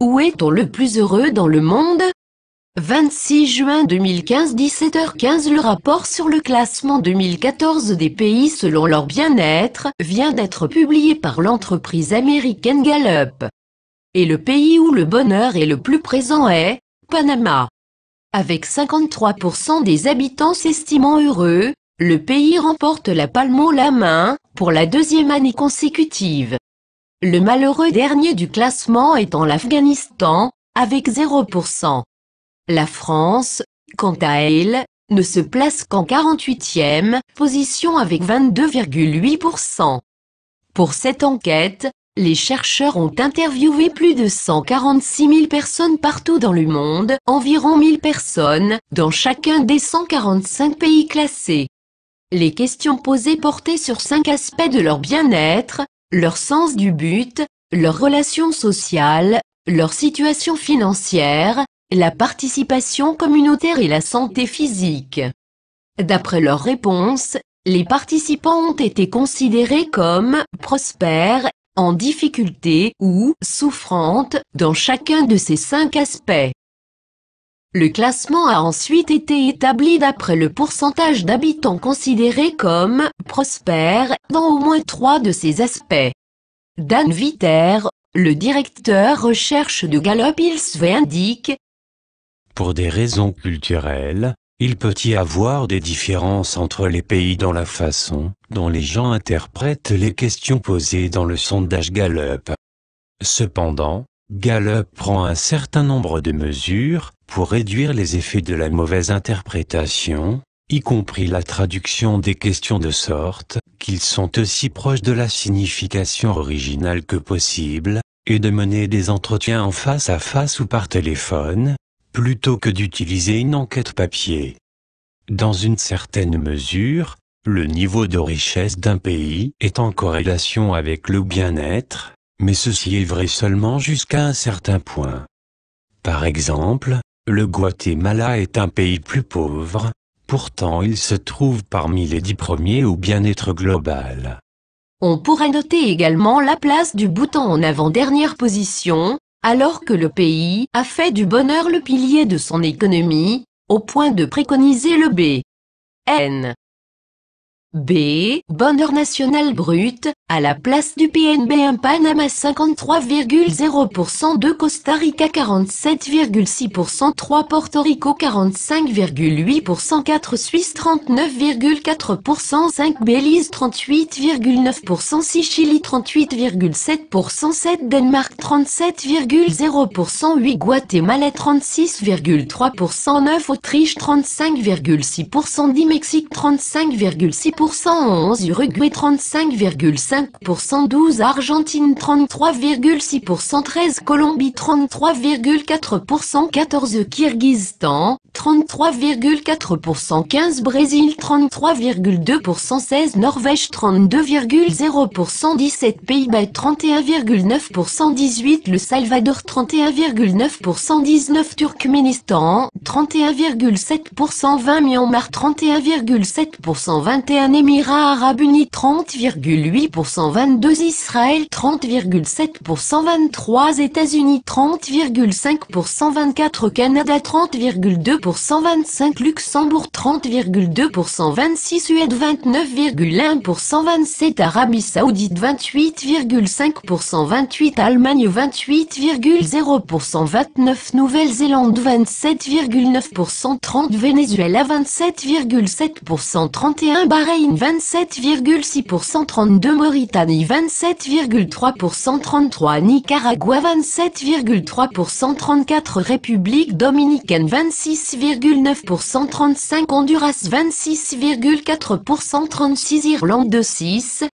Où est-on le plus heureux dans le monde? 26 juin 2015 17h15 Le rapport sur le classement 2014 des pays selon leur bien-être vient d'être publié par l'entreprise américaine Gallup. Et le pays où le bonheur est le plus présent est Panama. Avec 53% des habitants s'estimant heureux, le pays remporte la palme haut la main pour la deuxième année consécutive. Le malheureux dernier du classement étant l'Afghanistan, avec 0%. La France, quant à elle, ne se place qu'en 48e position avec 22,8%. Pour cette enquête, les chercheurs ont interviewé plus de 146 000 personnes partout dans le monde, environ 1000 personnes, dans chacun des 145 pays classés. Les questions posées portaient sur 5 aspects de leur bien-être, leur sens du but, leurs relations sociales, leur situation financière, la participation communautaire et la santé physique. D'après leurs réponses, les participants ont été considérés comme prospères, en difficulté ou souffrantes dans chacun de ces 5 aspects. Le classement a ensuite été établi d'après le pourcentage d'habitants considérés comme prospères dans au moins 3 de ces aspects. Dan Viter, le directeur recherche de Gallup ILSV indique: pour des raisons culturelles, il peut y avoir des différences entre les pays dans la façon dont les gens interprètent les questions posées dans le sondage Gallup. Cependant, Gallup prend un certain nombre de mesures pour réduire les effets de la mauvaise interprétation, y compris la traduction des questions de sorte qu'ils sont aussi proches de la signification originale que possible, et de mener des entretiens en face à face ou par téléphone, plutôt que d'utiliser une enquête papier. Dans une certaine mesure, le niveau de richesse d'un pays est en corrélation avec le bien-être, mais ceci est vrai seulement jusqu'à un certain point. Par exemple, le Guatemala est un pays plus pauvre, pourtant il se trouve parmi les 10 premiers au bien-être global. On pourrait noter également la place du Bhoutan en avant-dernière position, alors que le pays a fait du bonheur le pilier de son économie, au point de préconiser le B.N. B. Bonheur national brut, à la place du PNB. Un Panama 53,0%, 2 Costa Rica 47,6%, 3 Porto Rico 45,8%, 4 Suisse 39,4%, 5 Belize 38,9%, 6 Chili 38,7%, 7 Danemark 37,0%, 8 Guatemala 36,3%, 9 Autriche 35,6%, 10 Mexique 35,6%, 11 Uruguay 35,5%, 12 Argentine 33,6%, 13 Colombie 33,4%, 14 Kirghizistan 33,4%, 15 Brésil 33,2%, 16 Norvège 32,0%, 17 Pays-Bas 31,9%, 18 Le Salvador 31,9%, 19 Turkménistan 31,7%, 20 Myanmar 31,7%, 21 Émirats Arabes Unis 30,8%, 22 Israël 30,7%, 23 États-Unis 30,5%, 24 Canada 30,2%, 25 Luxembourg 30,2%, 26 Suède 29,1%, 27 Arabie Saoudite 28,5%, 28 Allemagne 28,0%, 29 Nouvelle-Zélande 27,9%, 30 Venezuela 27,7%, 31 Bahreïn 27,6%, 32 Mauritanie 27,3%, 33 Nicaragua 27,3%, 34 République dominicaine 26,9%, 35 Honduras 26,4%, 36 Irlande 6,3%,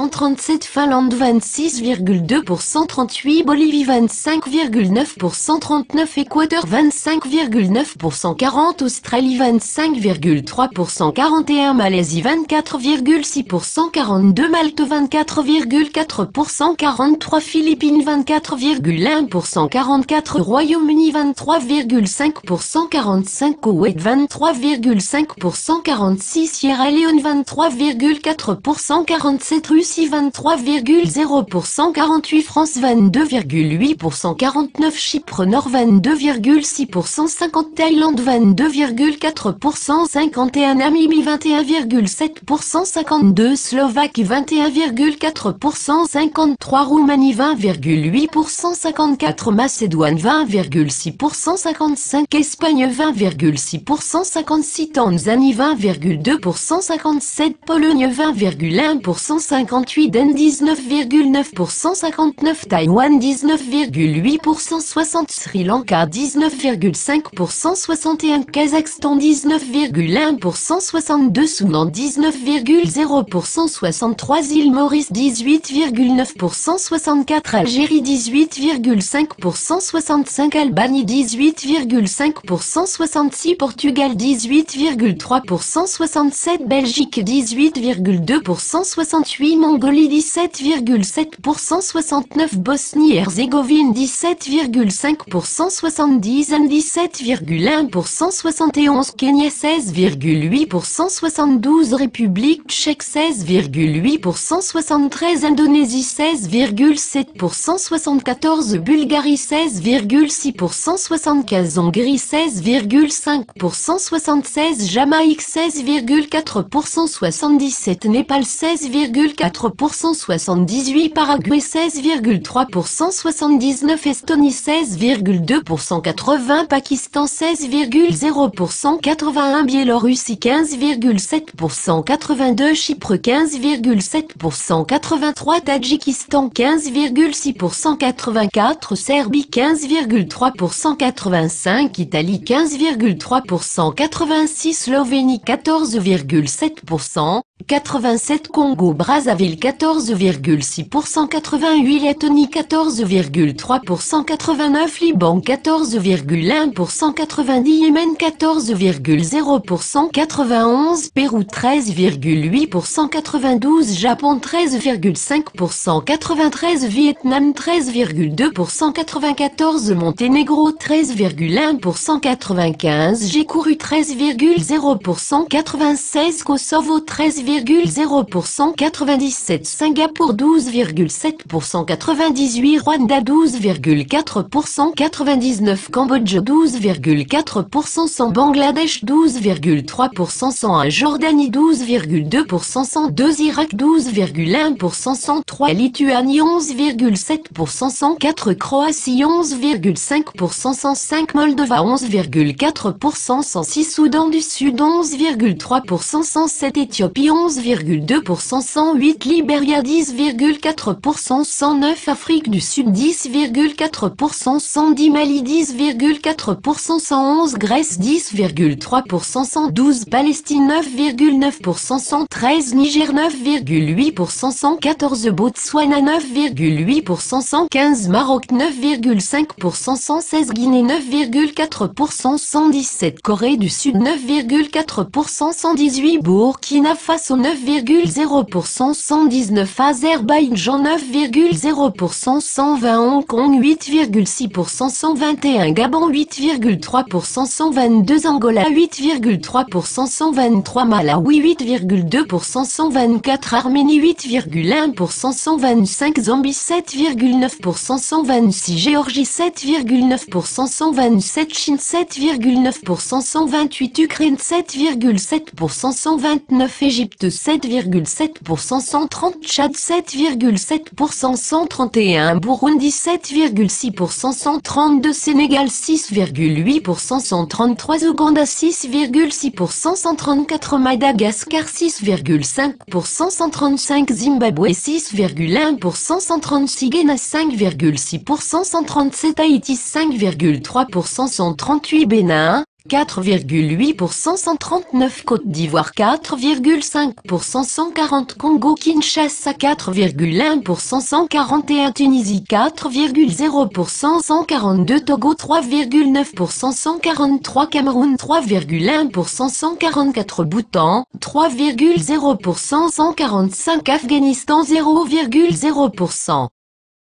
37 Finlande 26,2%, 38 Bolivie 25,9%, 39 Équateur 25,9%, 40 Australie 25,3%, 41 Malaisie 24,6%, 42 Malte 24,4%, 43 Philippines 24,1%, 44 Royaume-Uni 23,5%, 45 Koweït 23,5%, 46 Sierra Leone 23,4%, 40 37 Russie 23,0%, 48 France 22,8%, 49 Chypre Nord 22,6%, 50 Thaïlande 22,4%, 51 Namibie 21,7%, 52 Slovaquie 21,4%, 53 Roumanie 20,8%, 54 Macédoine 20,6%, 55 Espagne 20,6%, 56 Tanzanie 20,2%, 57 Pologne 20,1%, 58 Inde 19,9%, 59 Taïwan 19,8%, 60 Sri Lanka 19,5%, 61 Kazakhstan 19,1%, 62 Soudan 19,0%, 63 îles Maurice 18,9%, 64 Algérie 18,5%, 65 Albanie 18,5%, 66 Portugal 18,3%, 67 Belgique 18,2%, 68 Mongolie 17,7%, 69 Bosnie-Herzégovine 17,5%, 70 Inde 17,1%, 71 Kenya 16,8%, 72 République tchèque 16,8%, 73 Indonésie 16,7%, 74 Bulgarie 16,6%, 75 Hongrie 16,5%, 76 Jamaïque 16,4%, 77 Népal 16,4%, 78 Paraguay 16,3%, 79 Estonie 16,2%, 80 Pakistan 16,0%, 81 Biélorussie 15,7%, 82 Chypre 15,7%, 83 Tadjikistan 15,6%, 84 Serbie 15,3%, 85 Italie 15,3%, 86 Slovénie 14,7%, 87 Congo-Brazzaville 14,6%, 88 Lettonie 14,3%, 89 Liban 14,1%, 90 Yémen 14,0%, 91 Pérou 13,8%, 92 Japon 13,5%, 93 Vietnam 13,2%, 94 Monténégro 13,1%, 95 J'ai couru 13,0%, 96 Kosovo 13,0%, 97 Singapour 12,7%, 98 Rwanda 12,4%, 99 Cambodge 12,4%, 100 Bangladesh 12,3%, 101 Jordanie 12,2%, 102 Irak 12,1%, 103 Lituanie 11,7%, 104 Croatie 11,5%, 105 Moldova 11,4%, 106 Soudan du Sud 11,3%, 107 Éthiopie 11,2%, 108 Libéria 10,4%, 109 Afrique du Sud 10,4%, 110 Mali 10,4%, 111 Grèce 10,3%, 112 Palestine 9,9%, 113 Niger 9,8%, 114 Botswana 9,8%, 115 Maroc 9,5%, 116 Guinée 9,4%, 117 Corée du Sud 9,4%, 118 Burkina Faso 9,0%, 119 Azerbaïdjan 9,0%, 120 Hong Kong 8,6%, 121 Gabon 8,3%, 122 Angola 8,3%, 123 Malawi 8,2%, 124 Arménie 8,1%, 125 Zambie 7,9%, 126 Géorgie 7,9%, 127 Chine 7,9%, 128 Ukraine 7,7%, 129 Égypte 7,7%, 130 Tchad 7,7%, 131 Burundi 7,6%, 132 Sénégal 6,8%, 133 Ouganda 6,6%, 134 Madagascar 6,5%, 135 Zimbabwe 6,1%, 136 Ghana 5,6%, 137 Haïti 5,3%, 138 Bénin 4,8%, 139 Côte d'Ivoire 4,5%, 140 Congo-Kinshasa 4,1%, 141 Tunisie 4,0%, 142 Togo 3,9%, 143 Cameroun 3,1%, 144 Bhoutan 3,0%, 145 Afghanistan 0,0%.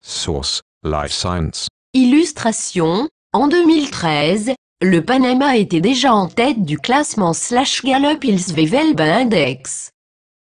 Source: Life Science. Illustration, en 2013, le Panama était déjà en tête du classement /Gallup Hills Wevelba Index.